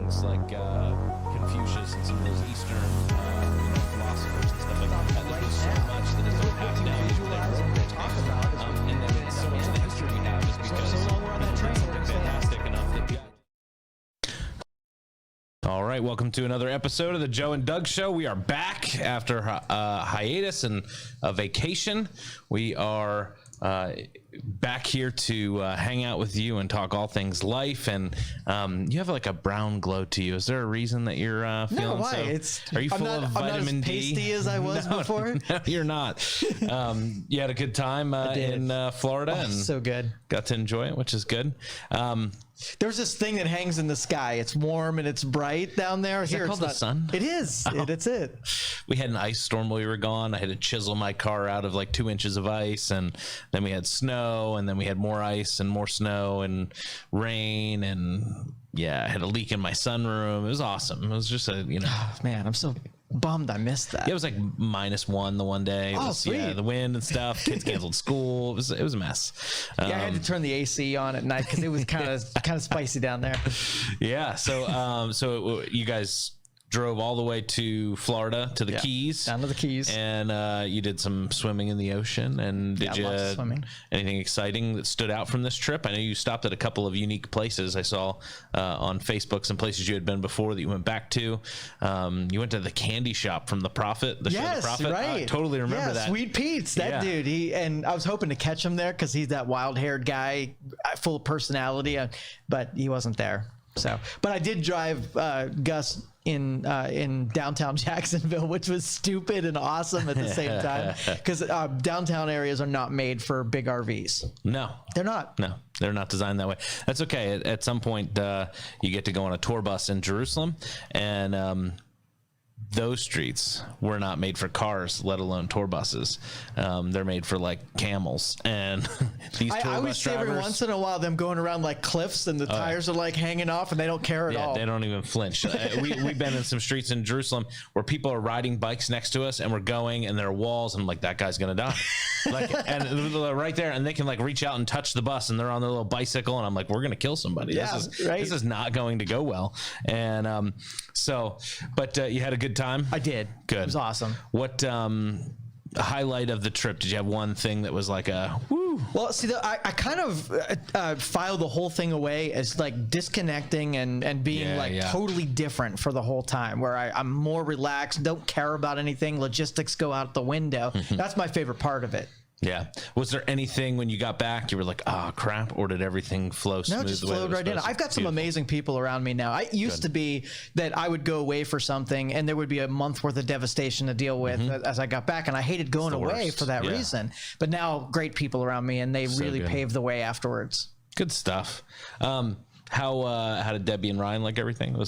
things like Confucius and some of those Eastern philosophers and stuff like that. I think there's so much that is passed down as they wrote, and then so much of the history we have is because something fantastic enough that All right, welcome to another episode of the Joe and Doug Show. We are back after a hiatus and a vacation. We are back here to hang out with you and talk all things life. And you have like a brown glow to you. Is there a reason that you're feeling no, why? Are you full of vitamin D? I'm not as pasty as I was before. No, you're not. You had a good time in Florida. And so good. Got to enjoy it, which is good. There's this thing that hangs in the sky. It's warm and it's bright down there. Is it called the sun? It is. Oh. It's it. We had an ice storm while we were gone. I had to chisel my car out of like 2 inches of ice, and then we had snow, and then we had more ice and more snow and rain, and I had a leak in my sunroom. It was awesome. It was just man, I'm so bummed I missed that. Yeah, it was like -1 the one day. Sweet. Yeah, the wind and stuff. Kids canceled school. It was a mess. I had to turn the AC on at night because it was kind of spicy down there. Yeah. So you guys drove all the way to Florida to the Keys, down to the Keys, and you did some swimming in the ocean. And did you anything exciting that stood out from this trip? I know you stopped at a couple of unique places. I saw on Facebook some places you had been before that you went back to. You went to the candy shop from The Prophet. Show The Prophet. Right. I totally remember that. Sweet Pete's, that dude. And I was hoping to catch him there because he's that wild-haired guy, full of personality, but he wasn't there. So, but I did drive Gus in downtown Jacksonville, which was stupid and awesome at the same time, because downtown areas are not made for big RVs. No, they're not. No, they're not designed that way. That's okay. At some point, you get to go on a tour bus in Jerusalem, and those streets were not made for cars, let alone tour buses. They're made for like camels. And these tour bus drivers, I always see every once in a while them going around like cliffs, and the tires are like hanging off, and they don't care at all. They don't even flinch. We've been in some streets in Jerusalem where people are riding bikes next to us, and we're going, and there are walls, and I'm like, that guy's gonna die. And they're right there, and they can like reach out and touch the bus, and they're on their little bicycle, and I'm like, we're gonna kill somebody. Yeah, this is not going to go well. And but you had a good time? I did. Good. It was awesome. What highlight of the trip? Did you have one thing that was like a woo? Well, see, I kind of filed the whole thing away as like disconnecting and being totally different for the whole time, where I'm more relaxed, don't care about anything. Logistics go out the window. That's my favorite part of it. Yeah. Was there anything when you got back you were like, oh crap, or did everything flow smooth? No, just flowed right in. I've got some amazing people around me now. It used to be that I would go away for something and there would be a month worth of devastation to deal with as I got back, and I hated going away for that reason. But now great people around me, and they really paved the way afterwards. Good stuff. How did Debbie and Ryan like everything?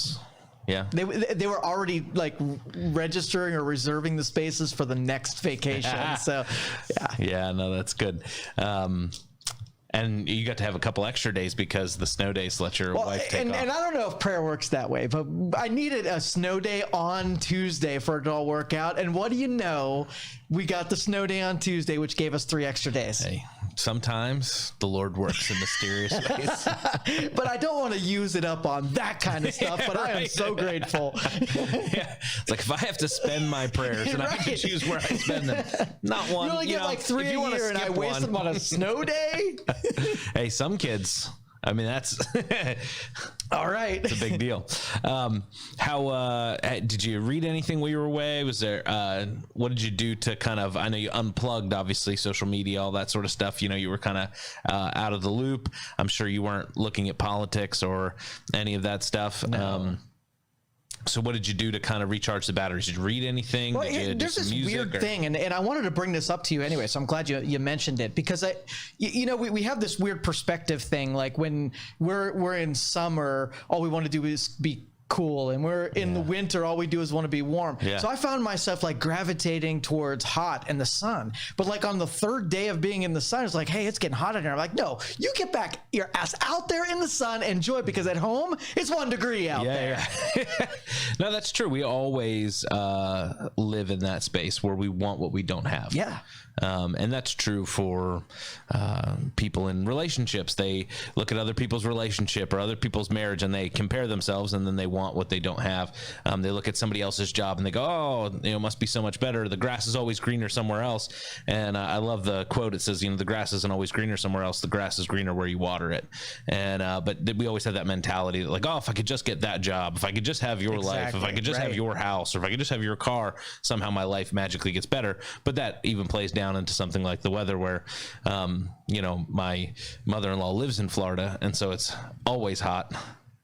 Yeah, they were already like registering or reserving the spaces for the next vacation. So, no, that's good. And you got to have a couple extra days because the snow days let your wife take off. And I don't know if prayer works that way, but I needed a snow day on Tuesday for it to all work out. And what do you know? We got the snow day on Tuesday, which gave us 3 extra days. Hey, sometimes the Lord works in mysterious ways. But I don't want to use it up on that kind of stuff, but I am so grateful. It's like if I have to spend my prayers and I have to choose where I spend them, not one. You only get like 3 a year, and I waste them on a snow day? Hey, some kids, I mean, that's all right. It's a big deal. How did you read anything while you were away? Was there what did you do to kind of, I know you unplugged, obviously, social media, all that sort of stuff. You know, you were kind of out of the loop. I'm sure you weren't looking at politics or any of that stuff. No. So what did you do to kind of recharge the batteries? Did you read anything? Well, there's this weird thing, and I wanted to bring this up to you anyway, so I'm glad you mentioned it, because we have this weird perspective thing, like when we're in summer, all we want to do is be cool, and we're in the winter, all we do is want to be warm. So I found myself like gravitating towards hot and the sun, but like on the 3rd day of being in the sun, it's like, hey, it's getting hot in here. I'm like, no, you get back your ass out there in the sun, enjoy it, because at home it's 1 degree out there. No, that's true. We always live in that space where we want what we don't have. And that's true for people in relationships. They look at other people's relationship or other people's marriage, and they compare themselves, and then they want want what they don't have. They look at somebody else's job and they go, oh, it must be so much better. The grass is always greener somewhere else. And I love the quote. It says, the grass isn't always greener somewhere else. The grass is greener where you water it. And but we always have that mentality that, like, oh, if I could just get that job, if I could just have your life, if I could just have your house, or if I could just have your car, somehow my life magically gets better. But that even plays down into something like the weather, where my mother-in-law lives in Florida, and so it's always hot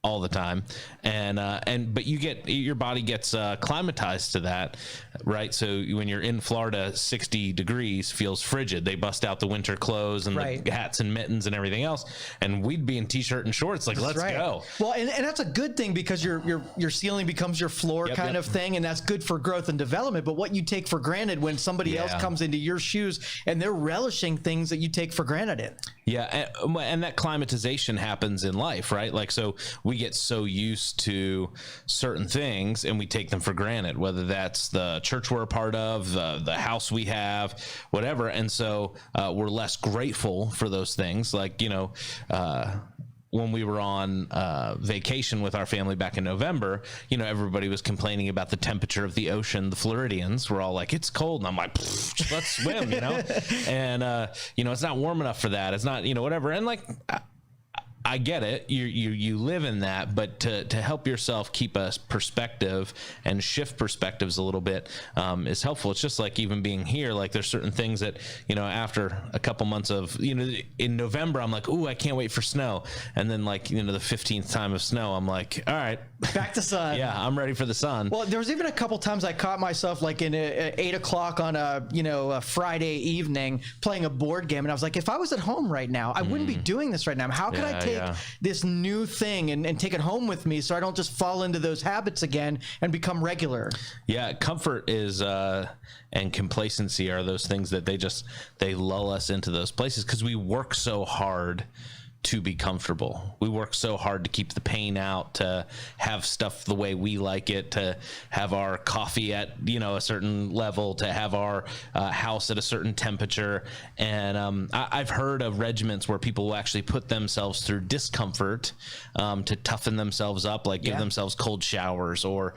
all the time, but your body gets climatized to that, right? So when you're in Florida, 60 degrees feels frigid. They bust out the winter clothes and the hats and mittens and everything else, and we'd be in t-shirt and shorts, like, let's go. Well, and that's a good thing, because your ceiling becomes your floor kind of thing, and that's good for growth and development. But what you take for granted when somebody else comes into your shoes and they're relishing things that you take for granted in. Yeah, and that climatization happens in life, right? Like, so we get so used to certain things and we take them for granted, whether that's the church we're a part of, the house we have, whatever. And so we're less grateful for those things. Like, when we were on vacation with our family back in November, everybody was complaining about the temperature of the ocean. The Floridians were all like, it's cold. And I'm like, let's swim, and, it's not warm enough for that. It's not, whatever. And like, I get it. You live in that, but to help yourself keep a perspective and shift perspectives a little bit is helpful. It's just like even being here, like there's certain things that, after a couple months of, in November, I'm like, ooh, I can't wait for snow. And then like, the 15th time of snow, I'm like, all right, back to sun. Yeah, I'm ready for the sun. Well, there was even a couple times I caught myself like in 8 o'clock on a Friday evening playing a board game. And I was like, if I was at home right now, I wouldn't be doing this right now. How could I take this new thing and take it home with me so I don't just fall into those habits again and become regular? Yeah, comfort is and complacency are those things that they lull us into those places, because we work so hard to be comfortable. We work so hard to keep the pain out, to have stuff the way we like it, to have our coffee at, a certain level, to have our house at a certain temperature. And I've heard of regiments where people will actually put themselves through discomfort to toughen themselves up, like give themselves cold showers or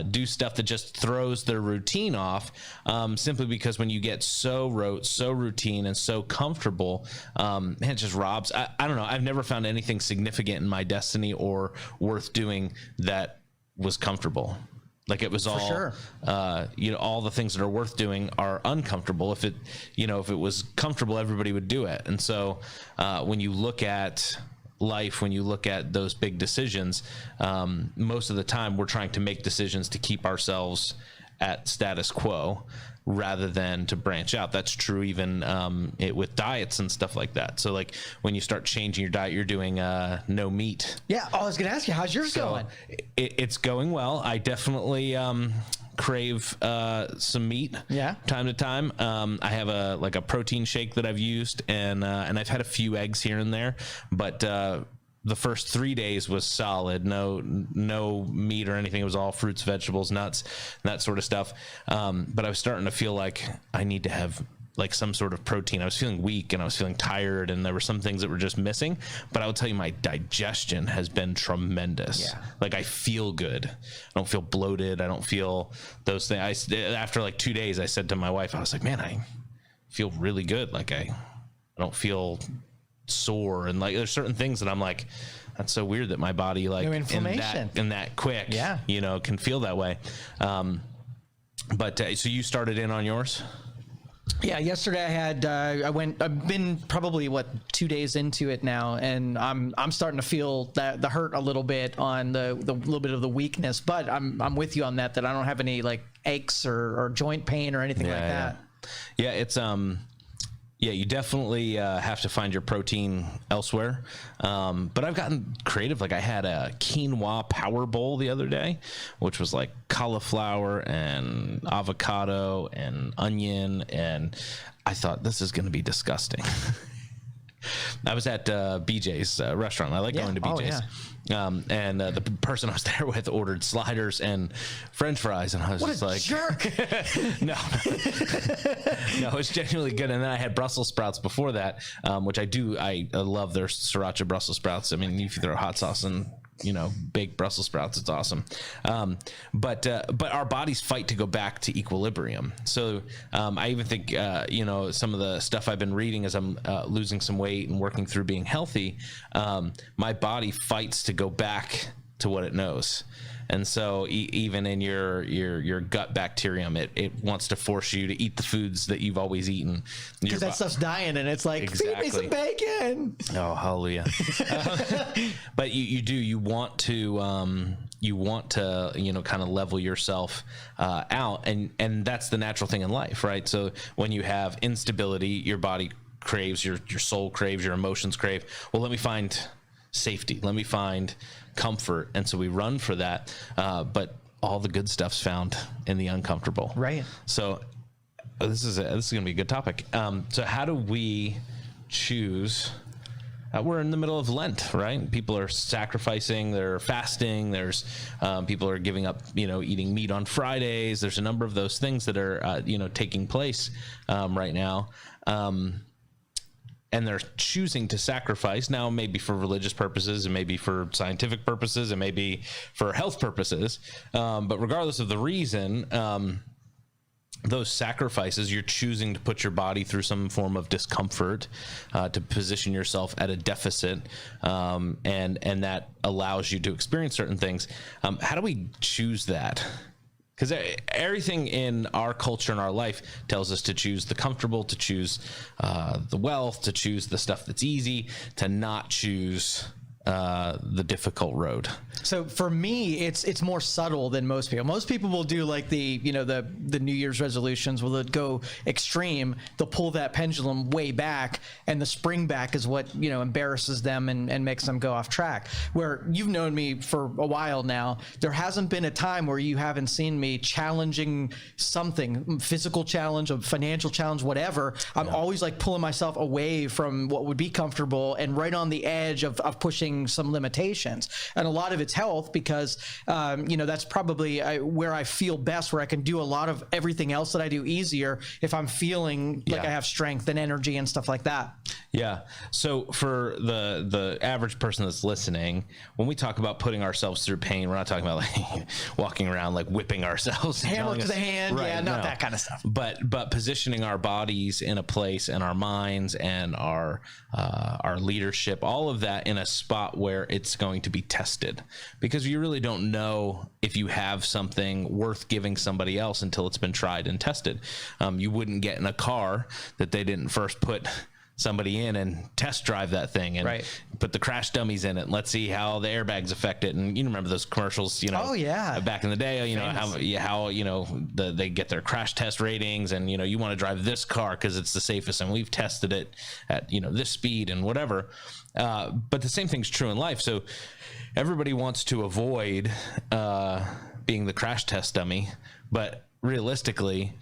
do stuff that just throws their routine off, simply because when you get so rote, so routine, and so comfortable, it just robs. I don't know. I've never found anything significant in my destiny or worth doing that was comfortable. Like it was all, all the things that are worth doing are uncomfortable. If it was comfortable, everybody would do it. And so when you look at life, when you look at those big decisions, most of the time we're trying to make decisions to keep ourselves at status quo rather than to branch out. That's true even with diets and stuff like that. So like when you start changing your diet, you're doing no meat. Yeah. I was going to ask you, how's yours going? It's going well. I definitely crave some meat time to time. I have a protein shake that I've used, and I've had a few eggs here and there, but the first 3 days was solid. No meat or anything. It was all fruits, vegetables, nuts, that sort of stuff. But I was starting to feel like I need to have like some sort of protein. I was feeling weak and I was feeling tired, and there were some things that were just missing. But I will tell you, my digestion has been tremendous. Yeah. Like I feel good. I don't feel bloated. I don't feel those things. After like 2 days, I said to my wife, I was like, man, I feel really good. Like I don't feel sore, and like there's certain things that I'm like, that's so weird that my body like no inflammation in that quick can feel that way. But so you started in on yours? Yeah, yesterday I had I've been probably 2 days into it now, and I'm starting to feel the hurt a little bit on the little bit of the weakness, but I'm with you on that I don't have any like aches or joint pain or anything like that. Yeah, it's yeah, you definitely have to find your protein elsewhere. But I've gotten creative. Like I had a quinoa power bowl the other day, which was like cauliflower and avocado and onion. And I thought, this is going to be disgusting. I was at BJ's restaurant. I like going to BJ's. And the person I was there with ordered sliders and French fries, and I was just like, jerk. No, it's genuinely good. And then I had Brussels sprouts before that, which I love their sriracha Brussels sprouts. I mean, if you throw hot sauce and baked Brussels sprouts. It's awesome. But our bodies fight to go back to equilibrium. So I even think, some of the stuff I've been reading as I'm losing some weight and working through being healthy, my body fights to go back to what it knows. And so even in your gut bacterium, it wants to force you to eat the foods that you've always eten. Because that stuff's dying, and it's like, feed me some bacon. Oh, hallelujah. But you want to kind of level yourself out. And that's the natural thing in life, right? So when you have instability, your body craves, your soul craves, your emotions crave. Well, let me find safety. Let me find comfort. And so we run for that. But all the good stuff's found in the uncomfortable. Right. So this is going to be a good topic. So how do we choose? We're in the middle of Lent, right? People are sacrificing, they're fasting. There's people are giving up, eating meat on Fridays. There's a number of those things that are, taking place right now. And they're choosing to sacrifice now, maybe for religious purposes and maybe for scientific purposes and maybe for health purposes. But regardless of the reason, those sacrifices, you're choosing to put your body through some form of discomfort to position yourself at a deficit, and that allows you to experience certain things. How do we choose that? Because everything in our culture and our life tells us to choose the comfortable, to choose the wealth, to choose the stuff that's easy, to not choose the difficult road. So for me, it's more subtle than most people. Most people will do like the New Year's resolutions. Will go extreme? They'll pull that pendulum way back, and the spring back is what embarrasses them and makes them go off track. Where you've known me for a while now, there hasn't been a time where you haven't seen me challenging something, physical challenge, a financial challenge, whatever. I'm always like pulling myself away from what would be comfortable and right on the edge of pushing some limitations. And a lot of it's health, because that's probably where I feel best, where I can do a lot of everything else that I do easier if I'm feeling like I have strength and energy and stuff like that. Yeah. So for the average person that's listening, when we talk about putting ourselves through pain, we're not talking about like walking around like whipping ourselves, hammer to the hand, right, not that kind of stuff. But positioning our bodies in a place, and our minds and our leadership, all of that in a spot where it's going to be tested, because you really don't know if you have something worth giving somebody else until it's been tried and tested. You wouldn't get in a car that they didn't first put somebody in and test drive that thing and put the crash dummies in it. And let's see how the airbags affect it. And you remember those commercials, oh yeah, back in the day, how they get their crash test ratings, and you want to drive this car because it's the safest, and we've tested it at this speed and whatever. But the same thing's true in life. So everybody wants to avoid being the crash test dummy, but realistically,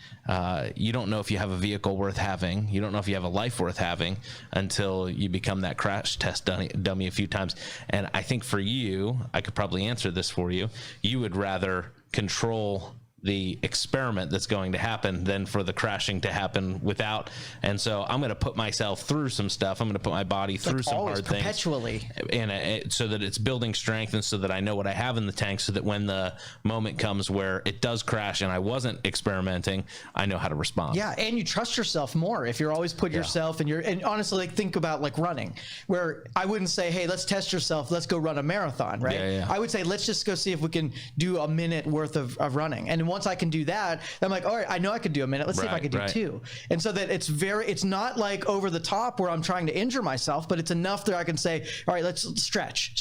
you don't know if you have a vehicle worth having. You don't know if you have a life worth having until you become that crash test dummy a few times. And I think for you, I could probably answer this for you. You would rather control the experiment that's going to happen than for the crashing to happen without. And so I'm going to put myself through some stuff. I'm going to put my body through some hard things perpetually, and so that it's building strength, and so that I know what I have in the tank, so that when the moment comes where it does crash and I wasn't experimenting, I know how to respond. Yeah. And you trust yourself more if you're always put yourself and honestly, like, think about like running, where I wouldn't say, hey, let's test yourself, let's go run a marathon, right? I would say, let's just go see if we can do a minute worth of running. And once I can do that, I'm like, all right, I know I could do a minute. Let's see if I can do two. And so that it's not like over the top where I'm trying to injure myself, but it's enough that I can say, all right, let's stretch.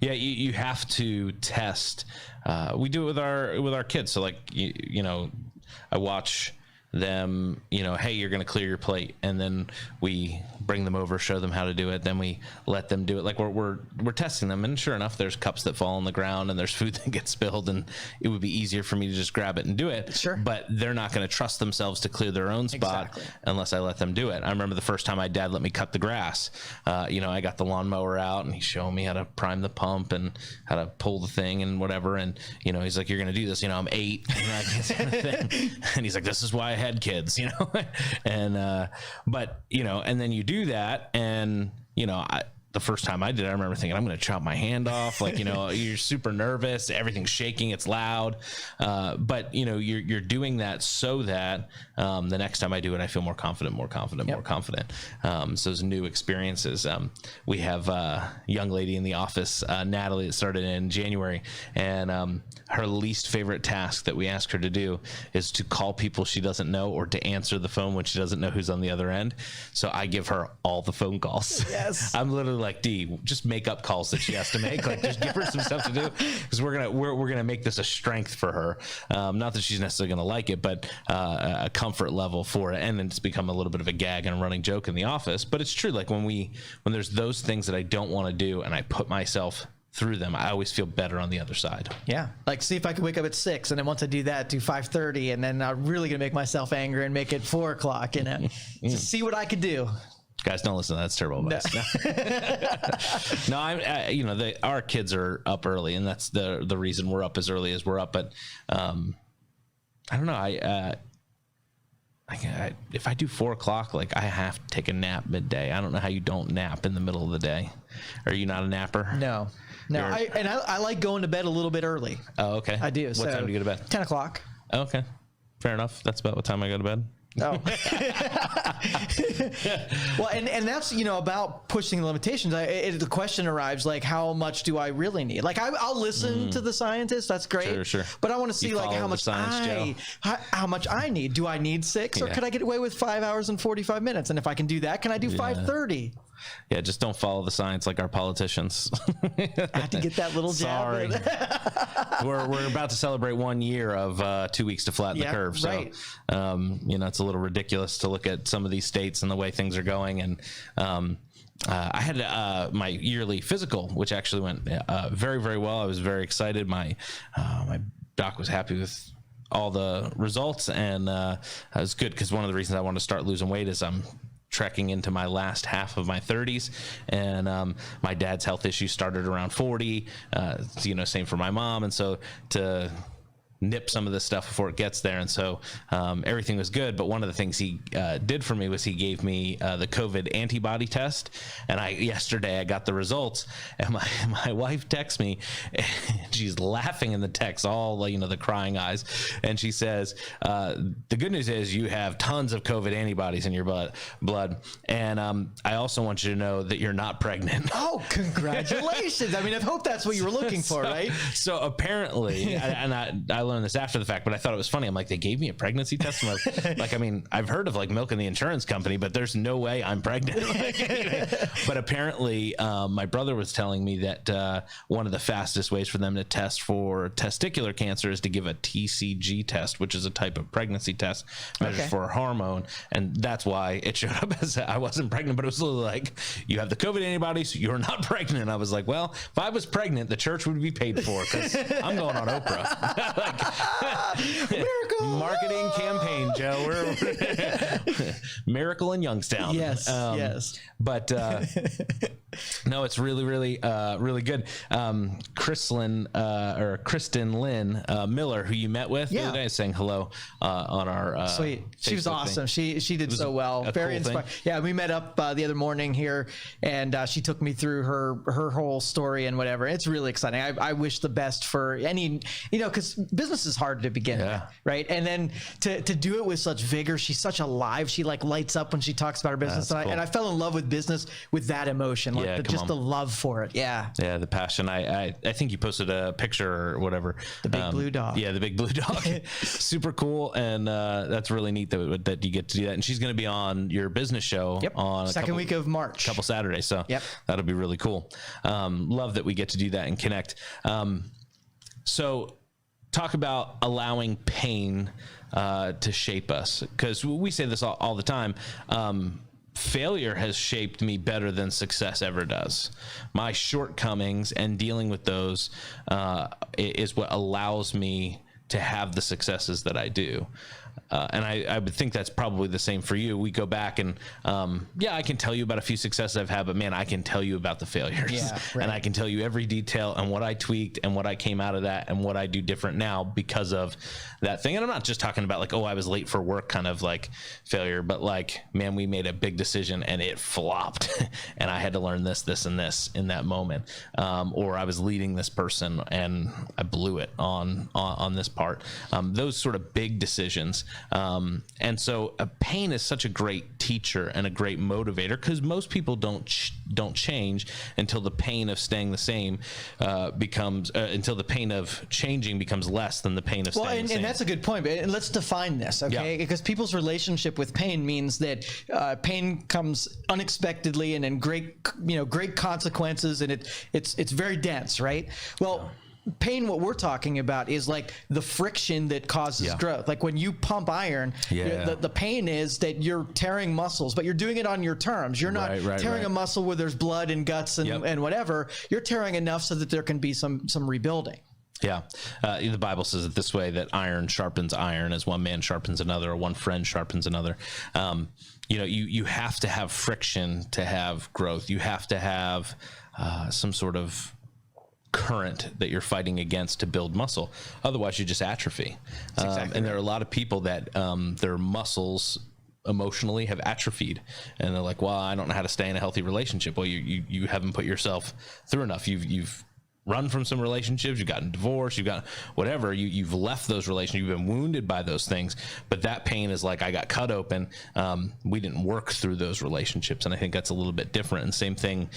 Yeah, you have to test. We do it with our kids. So like, I watch them, hey, you're going to clear your plate, and then we bring them over, show them how to do it, then we let them do it. Like we're testing them, and sure enough, there's cups that fall on the ground and there's food that gets spilled, and it would be easier for me to just grab it and do it. Sure. But they're not going to trust themselves to clear their own spot unless I let them do it. I remember the first time my dad let me cut the grass. I got the lawnmower out, and he's showing me how to prime the pump and how to pull the thing and whatever. And he's like, you're going to do this. I'm 8, and he's like, this is why I had kids, and but and then you do that, and the first time I did it, I remember thinking, I'm going to chop my hand off. Like, you know, you're super nervous, everything's shaking, it's loud. But you know, you're doing that so that the next time I do it, I feel more confident. So those new experiences. We have a young lady in the office, Natalie, that started in January, and her least favorite task that we ask her to do is to call people she doesn't know or to answer the phone when she doesn't know who's on the other end. So I give her all the phone calls. Yes. I'm literally like, D, just make up calls that she has to make. Like, just give her some stuff to do, because we're gonna make this a strength for her. Not that she's necessarily gonna like it, but a comfort level for it, and then it's become a little bit of a gag and a running joke in the office. But it's true. Like when there's those things that I don't want to do, and I put myself through them, I always feel better on the other side. Yeah. Like, see if I can wake up at 6, and then once I do that, do 5:30, and then I'm really going to make myself angry and make it 4 o'clock, you know, just see what I could do. Guys, don't listen to that. That's terrible advice. No, you know, our kids are up early, and that's the reason we're up as early as we're up. But I don't know. If I do 4 o'clock, like, I have to take a nap midday. I don't know how you don't nap in the middle of the day. Are you not a napper? No. I like going to bed a little bit early. Oh, okay. I do. What time do you go to bed? 10 o'clock. Oh, okay. Fair enough. That's about what time I go to bed. Oh. Well, and that's, you know, about pushing limitations. The question arrives, like, how much do I really need? Like, I'll listen to the scientists. That's great. Sure. But I want to see, like, how much how much I need. Do I need 6, or could I get away with 5 hours and 45 minutes? And if I can do that, can I do 5:30? Yeah, just don't follow the science like our politicians. I have to get that little jab. Sorry. We're about to celebrate 1 year of 2 weeks to flatten the curve. So, right. You know, it's a little ridiculous to look at some of these states and the way things are going. And I had my yearly physical, which actually went very, very well. I was very excited. My doc was happy with all the results, and it was good, because one of the reasons I wanted to start losing weight is I'm trekking into my last half of my 30s, and my dad's health issues started around 40. You know, same for my mom, and so to nip some of this stuff before it gets there. And so everything was good. But one of the things he did for me was he gave me the COVID antibody test. And yesterday I got the results, and my wife texts me, and she's laughing in the text, all, you know, the crying eyes. And she says, the good news is you have tons of COVID antibodies in your blood. And I also want you to know that you're not pregnant. Oh, congratulations. I mean, I hope that's what you were looking for, right? So apparently, and I learned this after the fact, but I thought it was funny. I'm like, they gave me a pregnancy test. I'm like, I mean, I've heard of like milking the insurance company, but there's no way I'm pregnant. But apparently, my brother was telling me that one of the fastest ways for them to test for testicular cancer is to give a TCG test, which is a type of pregnancy test measures for a hormone. And that's why it showed up as I wasn't pregnant, but it was literally like, you have the COVID antibodies, you're not pregnant. I was like, well, if I was pregnant, the church would be paid for, because I'm going on Oprah. Like, Miracle! Marketing campaign, Joe. We're Miracle in Youngstown. Yes, yes. But no, it's really, really, really good. Kristen Lynn Miller, who you met with the other day, saying hello on our sweet. She was awesome. Thing. She did so well. Very cool inspiring. Yeah, we met up the other morning here, and she took me through her whole story and whatever. It's really exciting. I wish the best for any, because business is hard to begin with, right? And then to do it with such vigor. She's such alive. She like lights up when she talks about her business, and I fell in love with business with that emotion, like just the love for it. Yeah, the passion. I think you posted a picture or whatever. The big blue dog. Yeah, the big blue dog. Super cool, and that's really neat that you get to do that. And she's going to be on your business show on second week of March, couple Saturdays. So that'll be really cool. Love that we get to do that and connect. So talk about allowing pain to shape us, because we say this all the time. Failure has shaped me better than success ever does. My shortcomings and dealing with those is what allows me to have the successes that I do. and I would think that's probably the same for you. We go back and, I can tell you about a few successes I've had, but man, I can tell you about the failures. Yeah, right. And I can tell you every detail and what I tweaked and what I came out of that and what I do different now because of that thing. And I'm not just talking about like, oh, I was late for work kind of like failure, but like, man, we made a big decision and it flopped and I had to learn this, this, and this in that moment. Or I was leading this person and I blew it on this part. Those sort of big decisions. And so pain is such a great teacher and a great motivator because most people don't change until the pain of staying the same until the pain of changing becomes less than the pain of staying the same. And that's a good point. And let's define this, okay? Because people's relationship with pain means that pain comes unexpectedly and in great consequences, and it's very dense, right? Well. Pain, what we're talking about is like the friction that causes growth. Like when you pump iron, the pain is that you're tearing muscles, but you're doing it on your terms. You're not tearing a muscle where there's blood and guts and whatever. You're tearing enough so that there can be some rebuilding. Yeah. The Bible says it this way, that iron sharpens iron as one man sharpens another, or one friend sharpens another. You have to have friction to have growth. You have to have some sort of current that you're fighting against to build muscle. Otherwise you just atrophy. And there are a lot of people that their muscles emotionally have atrophied and they're like, well, I don't know how to stay in a healthy relationship. Well, you haven't put yourself through enough. You've run from some relationships, you've gotten divorced, you've got whatever, you've left those relationships, you've been wounded by those things, but that pain is like, I got cut open. We didn't work through those relationships. And I think that's a little bit different. And same thing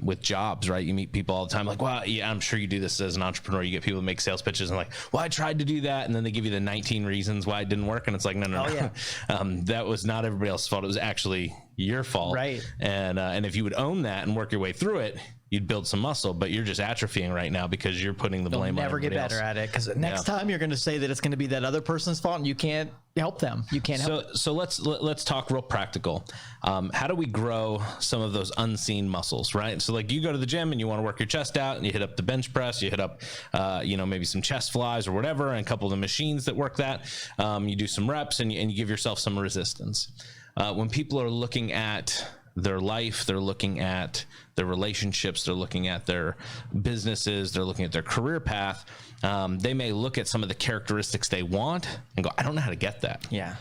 with jobs, right? You meet people all the time like, well, yeah, I'm sure you do this as an entrepreneur. You get people that make sales pitches and like, well, I tried to do that. And then they give you the 19 reasons why it didn't work. And it's like, no. That was not everybody else's fault. It was actually your fault. Right. And if you would own that and work your way through it, you'd build some muscle, but you're just atrophying right now because you're putting the blame on everybody else. You'll never get better at it because next time you're going to say that it's going to be that other person's fault and you can't help them. You can't help it. So let's talk real practical. How do we grow some of those unseen muscles, right? So like you go to the gym and you want to work your chest out and you hit up the bench press, you hit up, maybe some chest flies or whatever, and a couple of the machines that work that. You do some reps and you give yourself some resistance. When people are looking at their life, they're looking at their relationships, they're looking at their businesses, they're looking at their career path. They may look at some of the characteristics they want and go, I don't know how to get that. Yeah.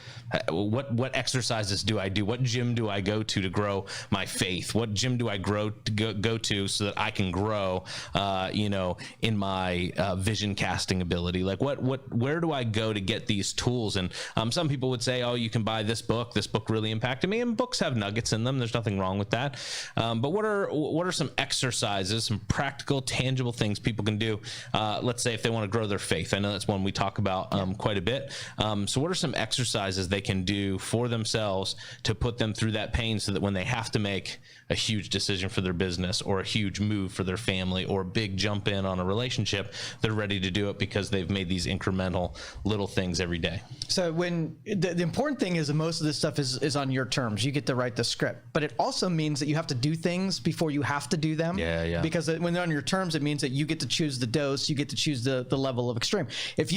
What exercises do I do? What gym do I go to grow my faith? What gym do I go to so that I can grow, in my vision casting ability? Like where do I go to get these tools? And some people would say, oh, you can buy this book. This book really impacted me. And books have nuggets in them. There's nothing wrong with that. But what are some exercises, some practical, tangible things people can do? Let's say if they want to grow their faith. I know that's one we talk about quite a bit. So what are some exercises they can do for themselves to put them through that pain so that when they have to make a huge decision for their business or a huge move for their family or a big jump in on a relationship, they're ready to do it because they've made these incremental little things every day? So when the important thing is that most of this stuff is on your terms. You get to write the script, but it also means that you have to do things before you have to do them. Yeah. Because when they're on your terms, it means that you get to choose the dose, you get to choose the level of extreme. If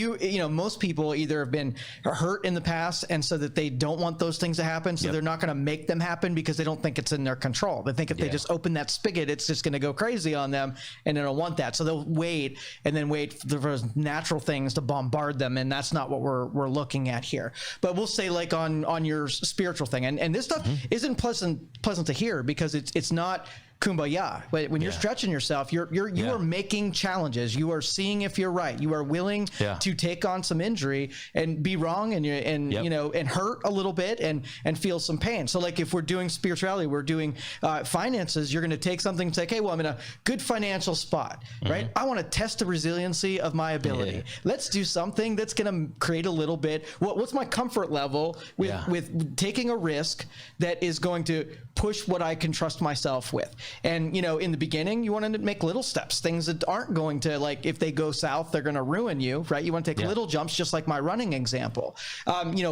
most people either have been hurt in the past and so that they don't want those things to happen, so they're not going to make them happen because they don't think it's in their control. They think if they just open that spigot, it's just going to go crazy on them, and they don't want that. So they'll wait for natural things to bombard them, and that's not what we're looking at here. But we'll say like on your spiritual thing, and this stuff isn't pleasant to hear because it's not kumbaya. When you're stretching yourself, you are making challenges. You are seeing if you're right. You are willing to take on some injury and be wrong and hurt a little bit and feel some pain. So like if we're doing spirituality, we're doing finances, you're going to take something and say, okay, well, I'm in a good financial spot, right? I want to test the resiliency of my ability. Let's do something that's going to create a little bit. What's my comfort level with taking a risk that is going to push what I can trust myself with. And, in the beginning, you want to make little steps, things that aren't going to, like, if they go south, they're going to ruin you, right? You want to take little jumps, just like my running example.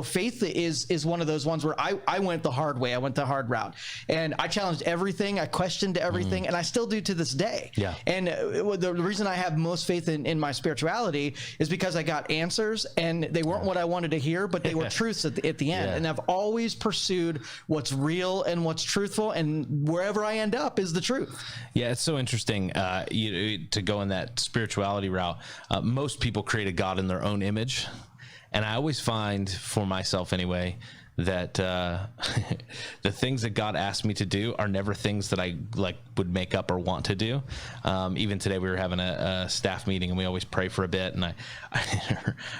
Faith is one of those ones where I went the hard way. I went the hard route, and I challenged everything. I questioned everything, and I still do to this day. Yeah. And the reason I have most faith in my spirituality is because I got answers, and they weren't what I wanted to hear, but they were truths at the end. And I've always pursued what's real and what's truthful, and wherever I end up is the truth. Yeah, it's so interesting to go in that spirituality route. Most people create a God in their own image, and I always find, for myself anyway, that the things that God asked me to do are never things that I would make up or want to do. Even today we were having a staff meeting, and we always pray for a bit, and I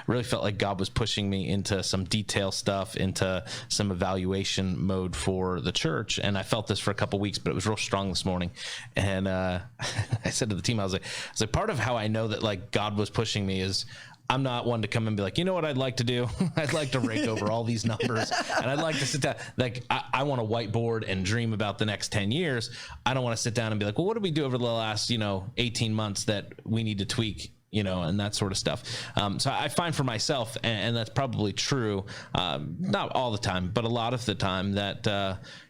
really felt like God was pushing me into some detail stuff, into some evaluation mode for the church. And I felt this for a couple weeks, but it was real strong this morning. And I said to the team, I was like, part of how I know that like God was pushing me is I'm not one to come and be like, you know what I'd like to do? I'd like to rake over all these numbers, and I'd like to sit down. Like, I want to whiteboard and dream about the next 10 years. I don't want to sit down and be like, well, what did we do over the last, 18 months that we need to tweak, and that sort of stuff. So I find for myself, and that's probably true, not all the time, but a lot of the time, that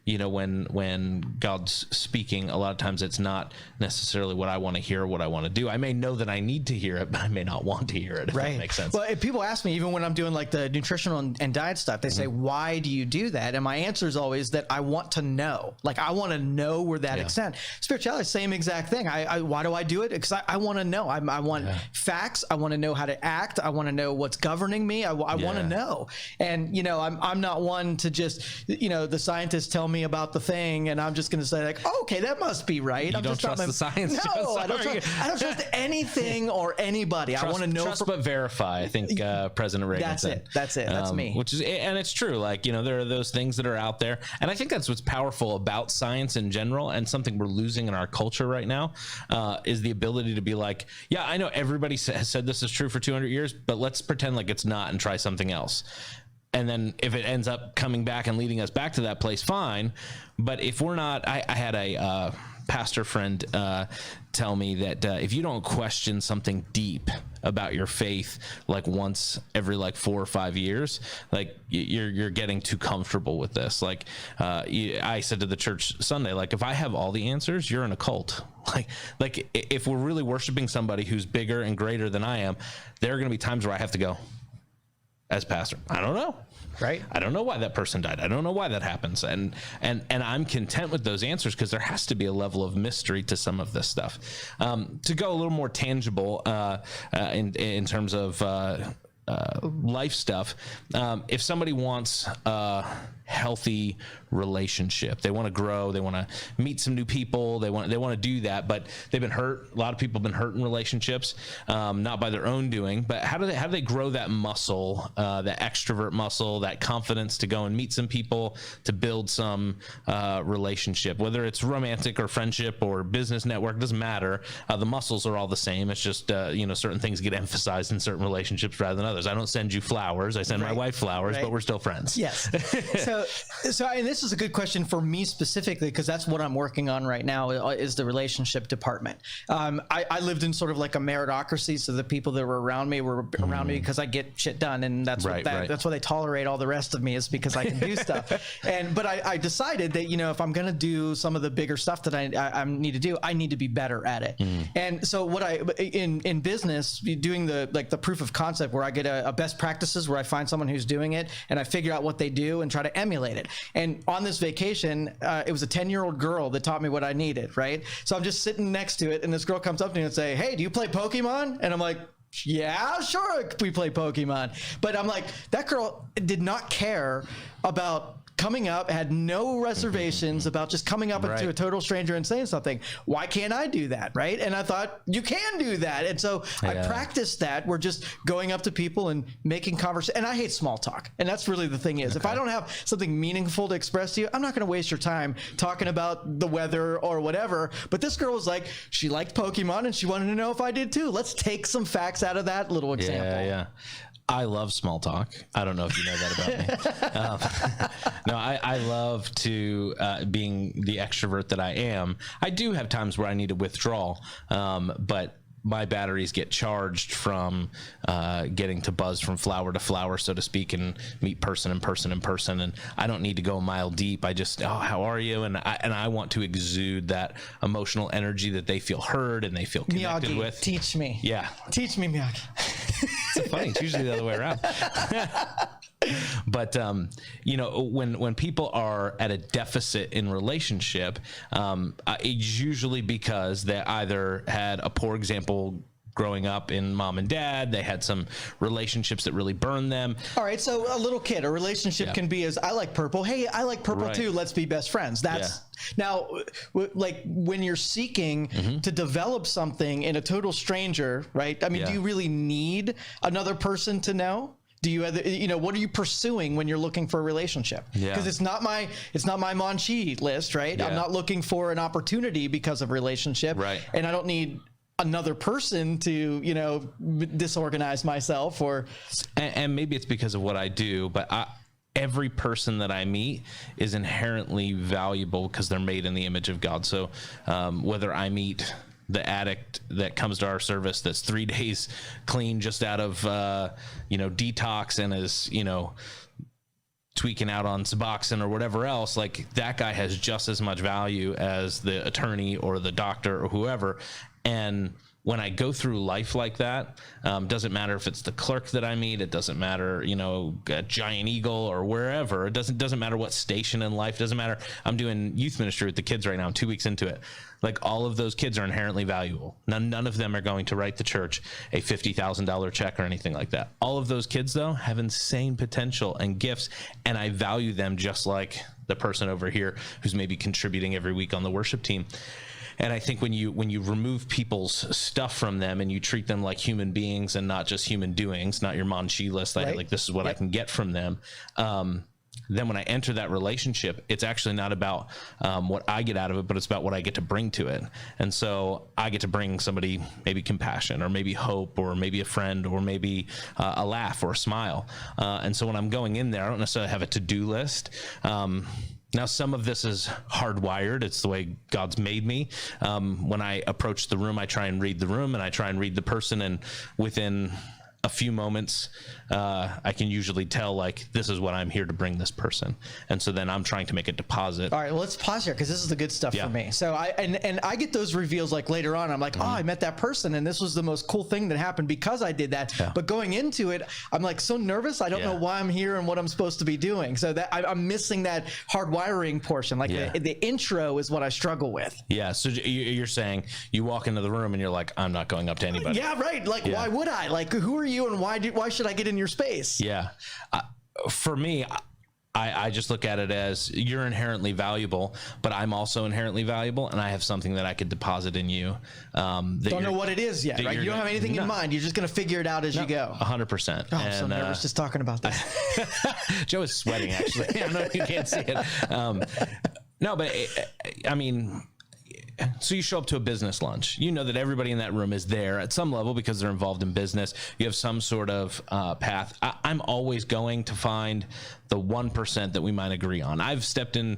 when God's speaking, a lot of times it's not necessarily what I want to hear or what I want to do. I may know that I need to hear it, but I may not want to hear it, if that makes sense. Well, if people ask me, even when I'm doing like the nutritional and diet stuff, they say, why do you do that? And my answer is always that I want to know. Like, I want to know where that extent. Spirituality, same exact thing. Why do I do it? Because I want to know. I want facts. I want to know how to act. I want to know what's governing me. I want to know. And, I'm not one to just, the scientists tell me about the thing, and I'm just going to say like, oh, okay, that must be right. You don't trust the science. No, I don't trust anything or anybody. I want to know. Trust but verify. I think President Reagan said. That's it. That's me. Which is, and it's true. Like, there are those things that are out there, and I think that's what's powerful about science in general, and something we're losing in our culture right now, is the ability to be like, yeah, I know everybody has said this is true for 200 years, but let's pretend like it's not and try something else. And then if it ends up coming back and leading us back to that place, fine. But if we're not, I had a pastor friend tell me that if you don't question something deep about your faith like once every 4 or 5 years, like you're getting too comfortable with this. Like I said to the church Sunday, like, if I have all the answers, you're in a cult. Like if we're really worshiping somebody who's bigger and greater than I am, there are going to be times where I have to go, as pastor, I don't know. Right. I don't know why that person died. I don't know why that happens. And I'm content with those answers, because there has to be a level of mystery to some of this stuff. To go a little more tangible in terms of life stuff, if somebody wants a healthy relationship, they want to grow, they want to meet some new people, they want to do that, but they've been hurt. A lot of people have been hurt in relationships, not by their own doing, but how do they grow that muscle, that extrovert muscle, that confidence to go and meet some people, to build some relationship, whether it's romantic or friendship or business network, doesn't matter. The muscles are all the same. It's just certain things get emphasized in certain relationships rather than others. I don't send you flowers. I send my wife flowers, but we're still friends. Yes. So and this is a good question for me specifically, because that's what I'm working on right now, is the relationship department. I lived in sort of like a meritocracy, so the people that were around me me because I get shit done, and that's that's why they tolerate all the rest of me, is because I can do stuff. But I decided that if I'm going to do some of the bigger stuff that I need to do, I need to be better at it. And so what in business, doing the proof of concept, where I get a best practices, where I find someone who's doing it and I figure out what they do and try to emulate it. And on this vacation, it was a 10-year-old girl that taught me what I needed, right? So I'm just sitting next to it, and this girl comes up to me and say, hey, do you play Pokemon? And I'm like, yeah, sure, we play Pokemon. But I'm like, that girl did not care about coming up, had no reservations about just coming up to a total stranger and saying something. Why can't I do that, right? And I thought, you can do that. And so I practiced that. We're just going up to people and making conversation. And I hate small talk. And that's really the thing is, if I don't have something meaningful to express to you, I'm not going to waste your time talking about the weather or whatever. But this girl was like, she liked Pokemon and she wanted to know if I did too. Let's take some facts out of that little example. Yeah. I love small talk. I don't know if you know that about me. No, I love to being the extrovert that I am. I do have times where I need to withdraw, but my batteries get charged from getting to buzz from flower to flower, so to speak, and meet person in person in person. And I don't need to go a mile deep. I just, oh, how are you? And I want to exude that emotional energy that they feel heard and they feel connected Miyagi, with. teach me. Yeah. Teach me, Miyagi. It's funny. It's usually the other way around. But when people are at a deficit in relationship, it's usually because they either had a poor example growing up in mom and dad, they had some relationships that really burned them. All right, so a little kid, a relationship can be as, I like purple. Hey, I like purple too. Let's be best friends. That's now, like when you're seeking to develop something in a total stranger, right? I mean, do you really need another person to know? Do you, what are you pursuing when you're looking for a relationship? Because it's not my Monchi list, right? I'm not looking for an opportunity because of relationship, right? And I don't need another person to, disorganize myself and maybe it's because of what I do, but every person that I meet is inherently valuable because they're made in the image of God. So whether I meet the addict that comes to our service that's 3 days clean just out of detox and is tweaking out on Suboxone or whatever else, like that guy has just as much value as the attorney or the doctor or whoever. And when I go through life like that, doesn't matter if it's the clerk that I meet, it doesn't matter, a Giant Eagle or wherever, it doesn't matter what station in life, doesn't matter. I'm doing youth ministry with the kids right now. I'm 2 weeks into it. Like all of those kids are inherently valuable. None of them are going to write the church a $50,000 check or anything like that. All of those kids though have insane potential and gifts, and I value them just like the person over here who's maybe contributing every week on the worship team. And I think when you remove people's stuff from them and you treat them like human beings and not just human doings, not your Monchi list, like this is what I can get from them. Then when I enter that relationship, it's actually not about what I get out of it, but it's about what I get to bring to it. And so I get to bring somebody maybe compassion or maybe hope or maybe a friend or maybe a laugh or a smile. And so when I'm going in there, I don't necessarily have a to-do list. Now, some of this is hardwired. It's the way God's made me. When I approach the room, I try and read the room and I try and read the person. And within a few moments, I can usually tell, like, this is what I'm here to bring this person. And so then I'm trying to make a deposit. All right, well, let's pause here because this is the good stuff for me. So I get those reveals like later on. I'm like, oh, I met that person and this was the most cool thing that happened because I did that. But going into it, I'm like so nervous. I don't know why I'm here and what I'm supposed to be doing. So that I'm missing that hardwiring portion. Like the intro is what I struggle with. Yeah. So you're saying you walk into the room and you're like, I'm not going up to anybody. Yeah, right. Like, why would I? Like, who are you and why should I get in your space? Yeah. For me, I just look at it as you're inherently valuable, but I'm also inherently valuable, and I have something that I could deposit in you. Don't know what it is yet, right? You don't have anything in mind. You're just going to figure it out as you go. 100%. Oh, I'm so nervous just talking about that. Joe is sweating, actually. I know you can't see it. No, but I mean... So you show up to a business lunch. You know that everybody in that room is there at some level because they're involved in business. You have some sort of path. I'm always going to find the 1% that we might agree on. I've stepped in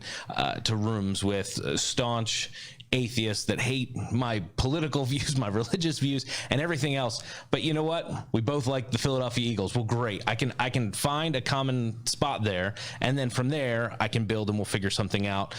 to rooms with staunch atheists that hate my political views, my religious views, and everything else. But you know what? We both like the Philadelphia Eagles. Well, great. I can find a common spot there, and then from there I can build, and we'll figure something out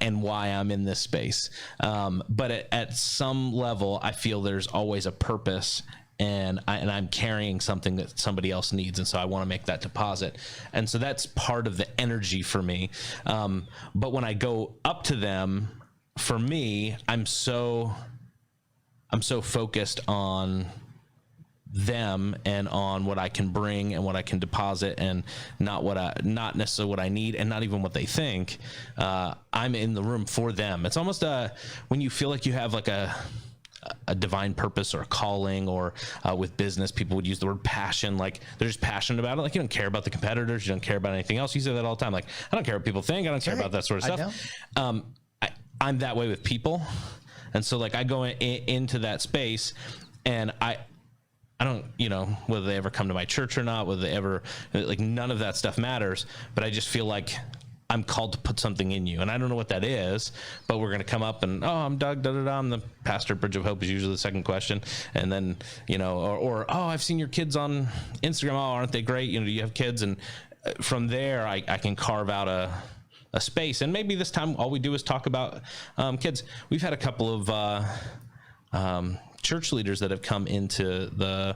and why I'm in this space. But at some level, I feel there's always a purpose. And I'm carrying something that somebody else needs, and so I want to make that deposit. And so that's part of the energy for me. But when I go up to them, for me, I'm so focused on them and on what I can bring and what I can deposit, and not necessarily what I need, and not even what they think. I'm in the room for them. It's almost when you feel like you have like a divine purpose or a calling, or with business, people would use the word passion. Like they're just passionate about it. Like you don't care about the competitors. You don't care about anything else. You say that all the time. Like, I don't care what people think. I don't care about that sort of stuff. I'm that way with people. And so like I go into that space and I don't, whether they ever come to my church or not, whether they ever, like, none of that stuff matters. But I just feel like I'm called to put something in you. And I don't know what that is, but we're going to come up and, I'm Doug, I'm the pastor at Bridge of Hope is usually the second question. And then, or I've seen your kids on Instagram. Oh, aren't they great? Do you have kids? And from there, I can carve out a space. And maybe this time all we do is talk about kids. We've had a couple of church leaders that have come into the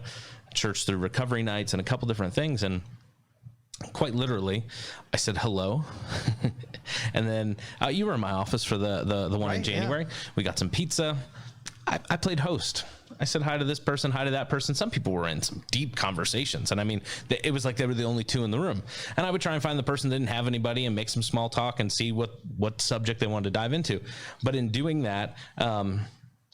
church through recovery nights and a couple different things. And quite literally, I said hello. And then you were in my office for the one in January. Yeah. We got some pizza. I played host. I said hi to this person, hi to that person. Some people were in some deep conversations. And I mean, it was like they were the only two in the room. And I would try and find the person that didn't have anybody and make some small talk and see what subject they wanted to dive into. But in doing that,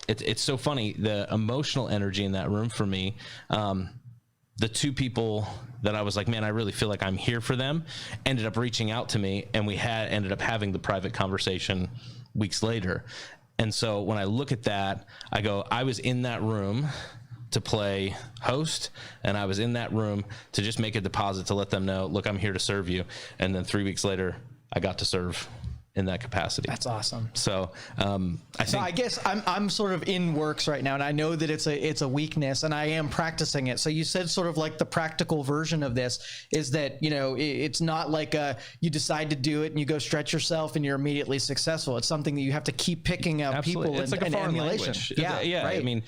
it's so funny, the emotional energy in that room for me. The two people that I was like, man, I really feel like I'm here for them, ended up reaching out to me, and we ended up having the private conversation weeks later. And so when I look at that, I go, I was in that room to play host, and I was in that room to just make a deposit to let them know, look, I'm here to serve you. And then 3 weeks later, I got to serve in that capacity. That's awesome. So I guess I'm sort of in works right now, and I know that it's a weakness, and I am practicing it. So you said sort of like the practical version of this is that it's not like you decide to do it and you go stretch yourself and you're immediately successful. It's something that you have to keep picking up. Absolutely. People it's like a foreign emulation. Language. Yeah, right. I mean,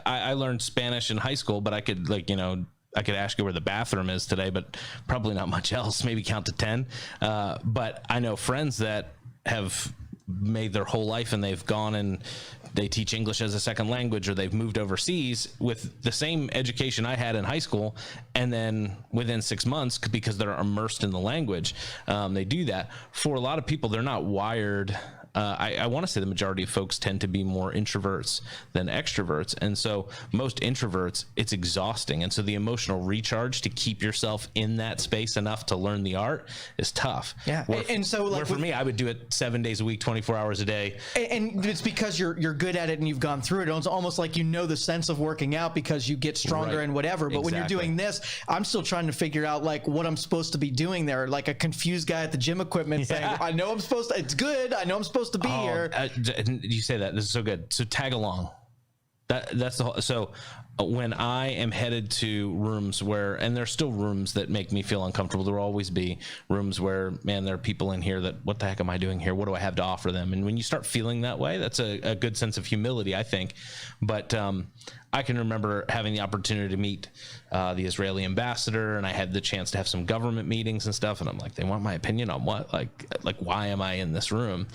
I learned Spanish in high school, but I could I could ask you where the bathroom is today, but probably not much else. Maybe count to 10. But I know friends that have made their whole life and they've gone and they teach English as a second language, or they've moved overseas with the same education I had in high school. And then within 6 months, because they're immersed in the language, they do that. For a lot of people, they're not wired. I want to say the majority of folks tend to be more introverts than extroverts. And so most introverts, it's exhausting. And so the emotional recharge to keep yourself in that space enough to learn the art is tough. Yeah. And so like for me, I would do it 7 days a week, 24 hours a day. And it's because you're good at it and you've gone through it. It's almost like the sense of working out because you get stronger and whatever. But when you're doing this, I'm still trying to figure out like what I'm supposed to be doing there. Like a confused guy at the gym equipment saying, I know I'm supposed to, it's good. I know I'm supposed to be here. You say that. This is so good. So tag along. That's the whole. So when I am headed to rooms where, and there's still rooms that make me feel uncomfortable. There will always be rooms where, man, there are people in here that, what the heck am I doing here? What do I have to offer them? And when you start feeling that way, that's a good sense of humility, I think. But I can remember having the opportunity to meet the Israeli ambassador, and I had the chance to have some government meetings and stuff. And I'm like, they want my opinion on what? Like why am I in this room?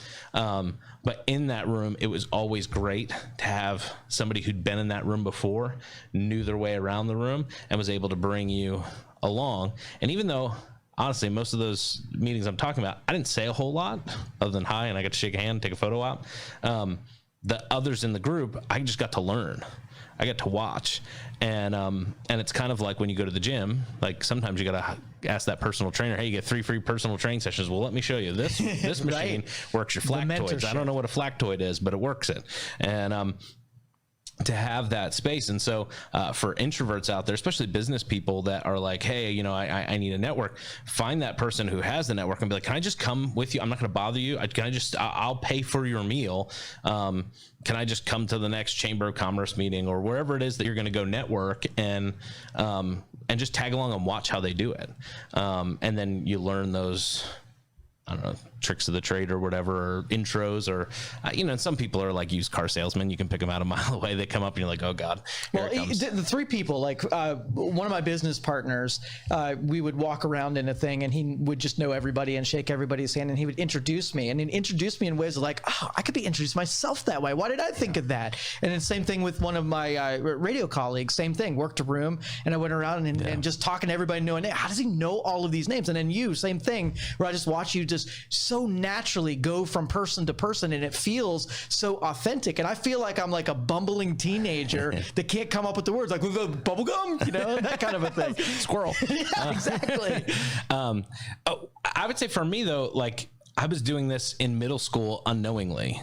But in that room, it was always great to have somebody who'd been in that room before, knew their way around the room, and was able to bring you along. And even though, honestly, most of those meetings I'm talking about, I didn't say a whole lot other than hi, and I got to shake a hand, take a photo op. The others in the group, I just got to learn. I get to watch, and it's kind of like when you go to the gym. Like sometimes you gotta ask that personal trainer, "Hey, you get 3 free personal training sessions." Well, let me show you this. This machine works your flactoids. I don't know what a flactoid is, but it works it. And to have that space. And so for introverts out there, especially business people that are like, hey, I need a network, find that person who has the network and be like, can I just come with you? I'm not going to bother you. I'll pay for your meal. Can I just come to the next Chamber of Commerce meeting or wherever it is that you're going to go network and just tag along and watch how they do it. And then you learn those, I don't know, tricks of the trade or whatever, or intros, or some people are like used car salesmen. You can pick them out a mile away. They come up and you're like, oh God. Well, the 3 people, like one of my business partners, we would walk around in a thing and he would just know everybody and shake everybody's hand, and he would introduce me, and he'd introduce me in ways like, oh, I could be introduced myself that way. Why did I think of that? And then same thing with one of my radio colleagues, same thing, worked a room, and I went around and just talking to everybody, knowing, how does he know all of these names? And then you, same thing, where I just watch you just so naturally go from person to person, and it feels so authentic. And I feel like I'm like a bumbling teenager that can't come up with the words, like bubble gum, that kind of a thing. Squirrel. Yeah, exactly. I would say for me though, like I was doing this in middle school unknowingly.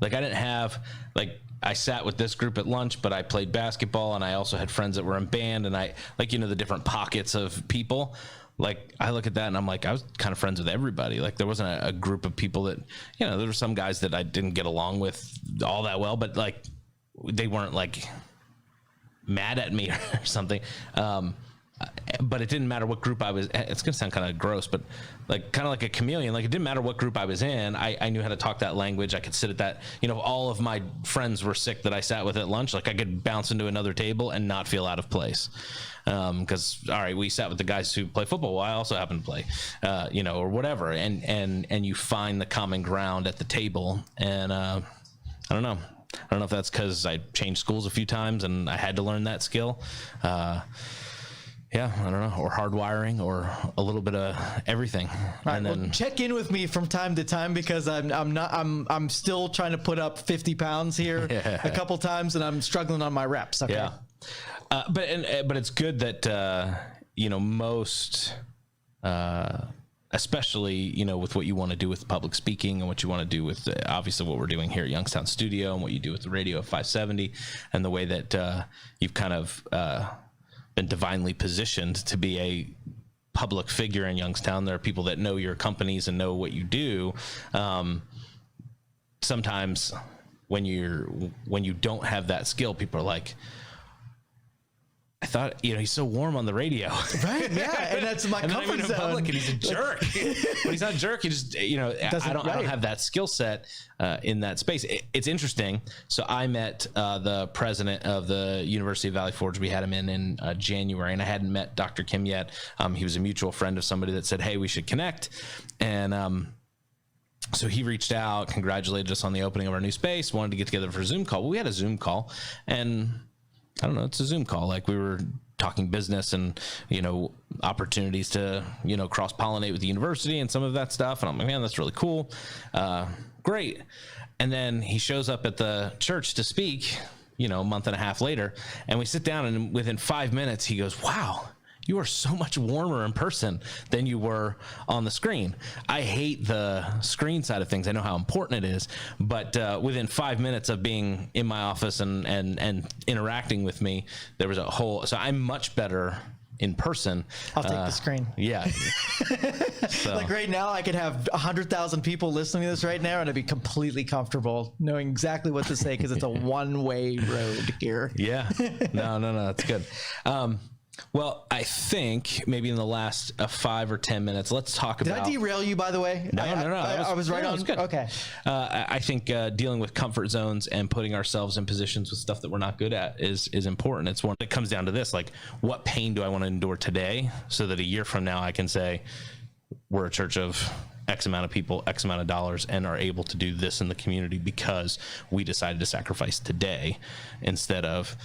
Like I didn't have, like I sat with this group at lunch, but I played basketball, and I also had friends that were in band, and I like, the different pockets of people. Like, I look at that and I'm like, I was kind of friends with everybody. Like, there wasn't a group of people that, there were some guys that I didn't get along with all that well, but like, they weren't like mad at me or something. But it didn't matter what group I was. It's going to sound kind of gross, but like kind of like a chameleon. Like, it didn't matter what group I was in. I knew how to talk that language. I could sit at that. All of my friends were sick that I sat with at lunch. Like, I could bounce into another table and not feel out of place. Because all right, we sat with the guys who play football. Well, I also happen to play, or whatever. And you find the common ground at the table. And I don't know. I don't know if that's because I changed schools a few times and I had to learn that skill. Yeah, I don't know, or hardwiring, or a little bit of everything. Right, and then check in with me from time to time, because I'm still trying to put up 50 pounds here a couple times, and I'm struggling on my reps. Okay. Yeah, but it's good that most, especially with what you want to do with public speaking and what you want to do with obviously what we're doing here at Youngstown Studio, and what you do with the radio at 570, and the way that you've kind of been divinely positioned to be a public figure in Youngstown. There are people that know your companies and know what you do. Sometimes when you don't have that skill, people are like, I thought, he's so warm on the radio. Right. Yeah. And that's my comfort zone. Public, and he's a jerk. But he's not a jerk. He just, I don't have that skill set in that space. It's interesting. So I met the president of the University of Valley Forge. We had him in January, and I hadn't met Dr. Kim yet. He was a mutual friend of somebody that said, hey, we should connect. And so he reached out, congratulated us on the opening of our new space, wanted to get together for a Zoom call. Well, we had a Zoom call, and I don't know, it's a Zoom call. Like, we were talking business and, opportunities to, cross-pollinate with the university and some of that stuff. And I'm like, man, that's really cool. Great. And then he shows up at the church to speak, a month and a half later, and we sit down, and within 5 minutes, he goes, wow, you are so much warmer in person than you were on the screen. I hate the screen side of things. I know how important it is, but within 5 minutes of being in my office and interacting with me, there was so I'm much better in person. I'll take the screen. Yeah. So. Like right now, I could have 100,000 people listening to this right now, and I'd be completely comfortable knowing exactly what to say, because it's a one-way road here. Yeah. No, that's good. Well, I think maybe in the last 5 or 10 minutes, let's talk about... Did I derail you, by the way? No. I was right on. That was good. Okay. I think dealing with comfort zones and putting ourselves in positions with stuff that we're not good at is important. It's one that comes down to this, like, what pain do I want to endure today, so that a year from now I can say, we're a church of X amount of people, X amount of dollars, and are able to do this in the community because we decided to sacrifice today instead of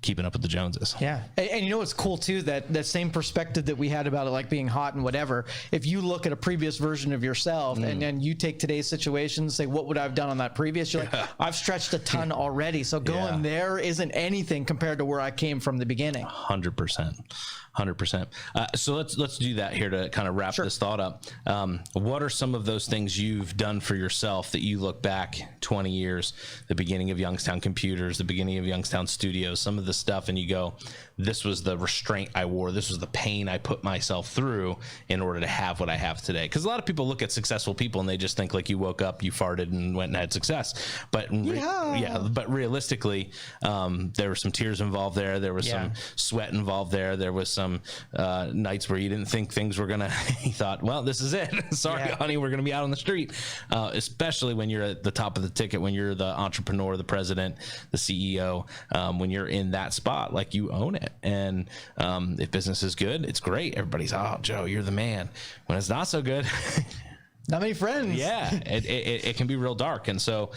keeping up with the Joneses. Yeah. And what's cool too, that same perspective that we had about it, like being hot and whatever, if you look at a previous version of yourself and then you take today's situation and say, what would I have done on that previous? You're like, I've stretched a ton already. So going there isn't anything compared to where I came from the beginning. 100%. 100%. So let's do that here to kind of wrap this thought up. What are some of those things you've done for yourself that you look back 20 years, the beginning of Youngstown Computers, the beginning of Youngstown Studios, some of the stuff, and you go, this was the restraint I wore, this was the pain I put myself through in order to have what I have today? Because a lot of people look at successful people and they just think, like, you woke up, you farted, and went and had success. But but realistically, there were some tears involved there was some sweat involved there was some nights where you didn't think things were gonna you thought, well, this is it. Sorry, honey, we're gonna be out on the street. Especially when you're at the top of the ticket, when you're the entrepreneur, the president, the CEO, when you're in that spot, like, you own it. And if business is good, it's great. Everybody's, oh, Joe, you're the man. When it's not so good, not many friends. Yeah, it can be real dark. And so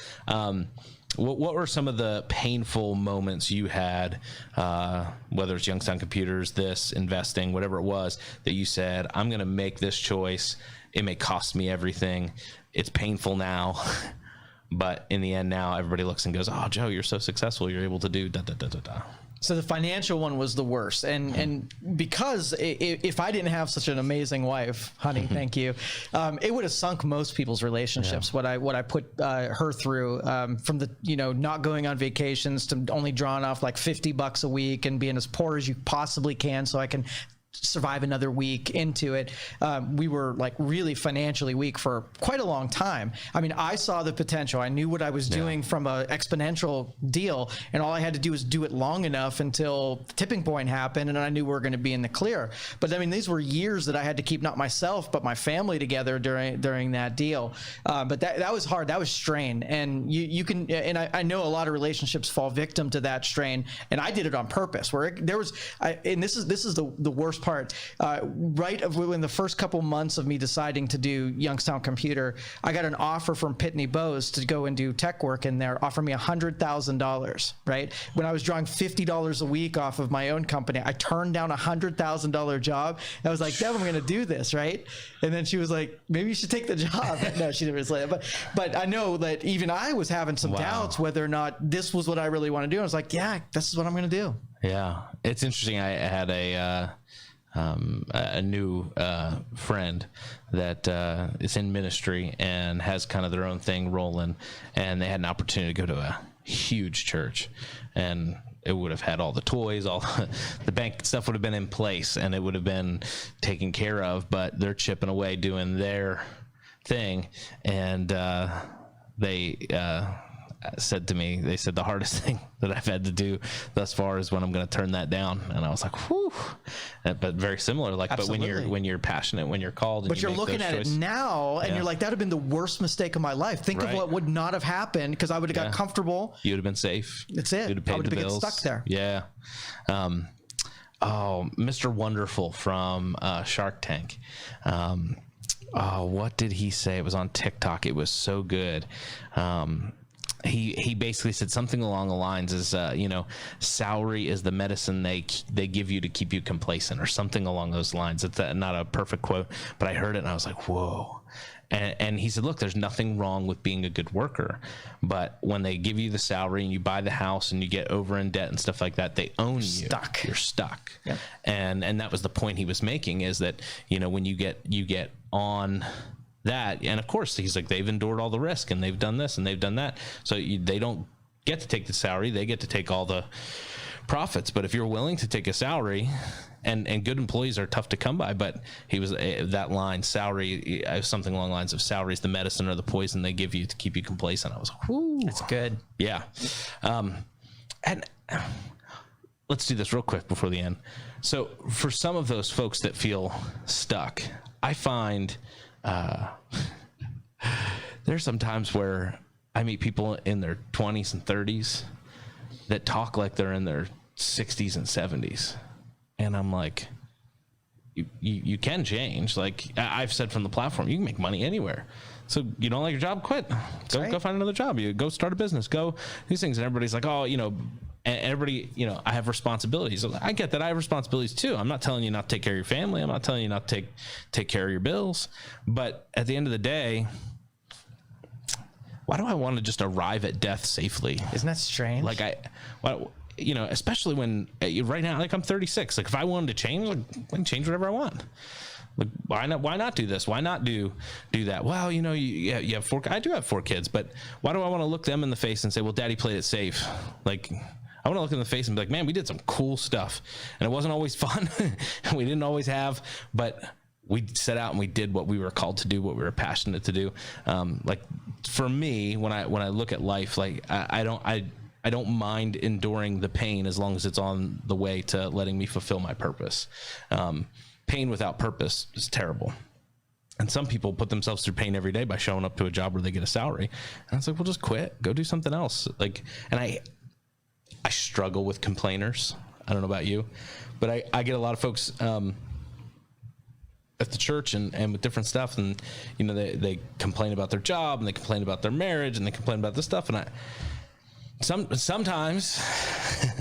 what were some of the painful moments you had, whether it's Youngstown Computers, this, investing, whatever it was, that you said, I'm going to make this choice. It may cost me everything. It's painful now. But in the end, now everybody looks and goes, oh, Joe, you're so successful. You're able to do da, da, da, da, da. So the financial one was the worst, and because if I didn't have such an amazing wife, honey, thank you, it would have sunk most people's relationships. Yeah. What I put her through, from the not going on vacations to only drawing off like $50 a week and being as poor as you possibly can so I can survive another week into it. We were like really financially weak for quite a long time. I mean, I saw the potential. I knew what I was doing from an exponential deal, and all I had to do was do it long enough until the tipping point happened, and I knew we were going to be in the clear. But I mean, these were years that I had to keep not myself but my family together during that deal. But that was hard. That was strain, and you can. And I know a lot of relationships fall victim to that strain, and I did it on purpose. Where there was, and this is the worst part. Right in the first couple months of me deciding to do Youngstown Computer, I got an offer from Pitney Bowes to go and do tech work in there, offer me $100,000, right? When I was drawing $50 a week off of my own company, I turned down a $100,000 job. I was like, Deb, I'm going to do this, right? And then she was like, maybe you should take the job. No, she didn't say that. But I know that even I was having some doubts whether or not this was what I really want to do. I was like, yeah, this is what I'm going to do. Yeah. It's interesting. I had a new friend that is in ministry and has kind of their own thing rolling, and they had an opportunity to go to a huge church, and it would have had all the toys, all the bank stuff would have been in place, and it would have been taken care of, but they're chipping away doing their thing, and they said to me, they said the hardest thing that I've had to do thus far is when I'm going to turn that down. And I was like, whew. But very similar. Like, absolutely. But when you're passionate, when you're called, and but you're looking at it now, and you're like, that would have been the worst mistake of my life. Think of what would not have happened, because I would have got comfortable. You would have been safe. That's it. You'd have paid I would the have bills. been stuck there. Yeah. Mr. Wonderful from Shark Tank. What did he say? It was on TikTok. It was so good. He basically said something along the lines is, salary is the medicine they give you to keep you complacent, or something along those lines. It's not a perfect quote, but I heard it and I was like, whoa. And he said, look, there's nothing wrong with being a good worker, but when they give you the salary and you buy the house and you get over in debt and stuff like that, they own you. You're stuck. Yep. And that was the point he was making, is that, when you get on that, and of course he's like, they've endured all the risk and they've done this and they've done that, so they don't get to take the salary, they get to take all the profits. But if you're willing to take a salary, and good employees are tough to come by, but he was that line, salary, something along the lines of, salary is the medicine or the poison they give you to keep you complacent. I was like, whoo, that's good. Yeah. And let's do this real quick before the end. So for some of those folks that feel stuck, I find there's some times where I meet people in their 20s and 30s that talk like they're in their 60s and 70s. And I'm like, you can change. Like I've said from the platform, you can make money anywhere. So you don't like your job, quit. Go find another job. You go start a business, go these things. And everybody's like, and everybody, I have responsibilities. I get that. I have responsibilities too. I'm not telling you not to take care of your family. I'm not telling you not to take care of your bills. But at the end of the day, why do I want to just arrive at death safely? Isn't that strange? Like especially when right now, like I'm 36. Like if I wanted to change, I can change whatever I want. Like why not do this? Why not do that? Well, you have 4. I do have 4 kids, but why do I want to look them in the face and say, well, Daddy played it safe? Like I want to look in the face and be like, man, we did some cool stuff, and it wasn't always fun. We didn't always have, but we set out and we did what we were called to do, what we were passionate to do. Like for me, when I look at life, like I don't mind enduring the pain as long as it's on the way to letting me fulfill my purpose. Pain without purpose is terrible. And some people put themselves through pain every day by showing up to a job where they get a salary. And it's like, well, just quit, go do something else. Like, and I struggle with complainers. I don't know about you, but I get a lot of folks, at the church and with different stuff. And, they complain about their job, and they complain about their marriage, and they complain about this stuff. And sometimes,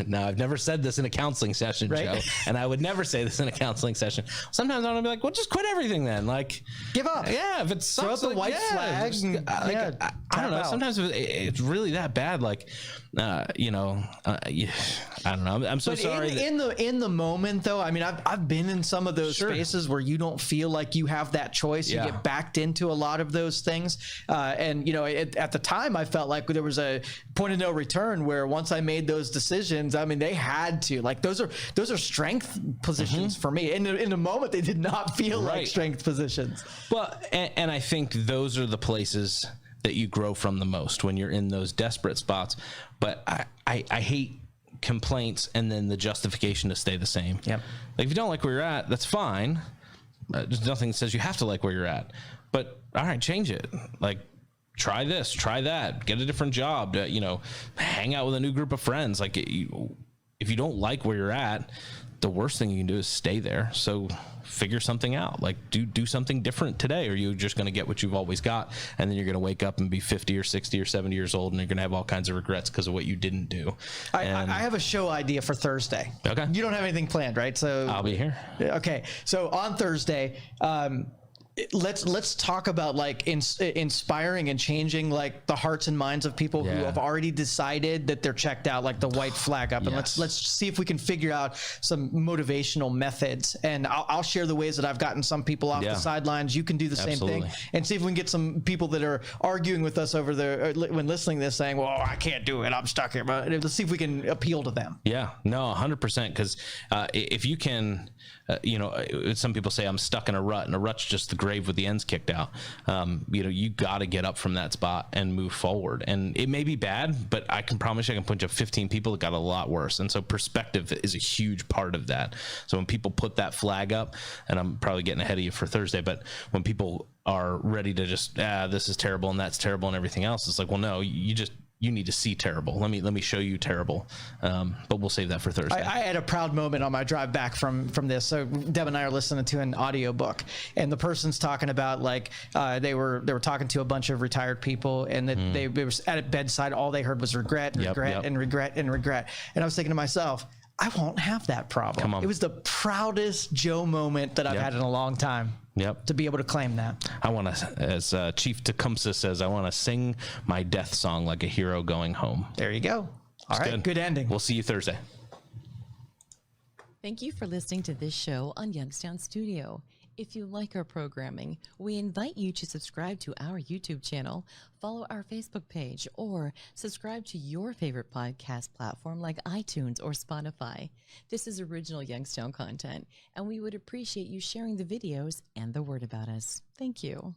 now I've never said this in a counseling session, right? Joe, and I would never say this in a counseling session. Sometimes I'm gonna be like, well, just quit everything then. Like, give up. Yeah, if it sucks, throw up the white flag. I don't know. Out. Sometimes it's really that bad. Like, I don't know. I'm so But sorry. in the moment, though, I mean, I've been in some of those spaces where you don't feel like you have that choice. You get backed into a lot of those things, and at the time, I felt like there was a point of no return where once I made those decisions, I mean, they had to, like, those are strength positions for me. In the moment, they did not feel like strength positions. Well, and I think those are the places that you grow from the most, when you're in those desperate spots. But I hate complaints and then the justification to stay the same. Yep. Like, if you don't like where you're at, that's fine. There's nothing that says you have to like where you're at. But all right, change it. Like, try this, try that, get a different job. Hang out with a new group of friends. Like, if you don't like where you're at, the worst thing you can do is stay there. So figure something out. Like, do something different today, or you're just going to get what you've always got, and then you're going to wake up and be 50 or 60 or 70 years old, and you're going to have all kinds of regrets because of what you didn't do. I have a show idea for Thursday. Okay. You don't have anything planned, right? So I'll be here. Okay. So on Thursday, let's talk about like inspiring and changing like the hearts and minds of people who have already decided that they're checked out, like the white flag up. And let's see if we can figure out some motivational methods. And I'll share the ways that I've gotten some people off the sidelines. You can do the same thing, and see if we can get some people that are arguing with us over there when listening to this saying, well, I can't do it, I'm stuck here. But let's see if we can appeal to them. Yeah, no, 100%. Because if you can, some people say I'm stuck in a rut, and a rut's just the grave with the ends kicked out. You got to get up from that spot and move forward. And it may be bad, but I can promise you I can point you 15 people that got a lot worse. And so perspective is a huge part of that. So when people put that flag up, and I'm probably getting ahead of you for Thursday, but when people are ready to just, this is terrible and that's terrible and everything else, it's like, well, no, you need to see terrible. Let me show you terrible. But we'll save that for Thursday. I had a proud moment on my drive back from this. So Deb and I are listening to an audiobook, and the person's talking about like they were talking to a bunch of retired people, and that they were at a bedside. All they heard was regret, and regret. And I was thinking to myself, I won't have that problem. Come on. It was the proudest Joe moment that I've had in a long time. Yep. To be able to claim that. I want to, as Chief Tecumseh says, I want to sing my death song like a hero going home. There you go. All right. Good ending. We'll see you Thursday. Thank you for listening to this show on Youngstown Studio. If you like our programming, we invite you to subscribe to our YouTube channel, follow our Facebook page, or subscribe to your favorite podcast platform like iTunes or Spotify. This is original Youngstown content, and we would appreciate you sharing the videos and the word about us. Thank you.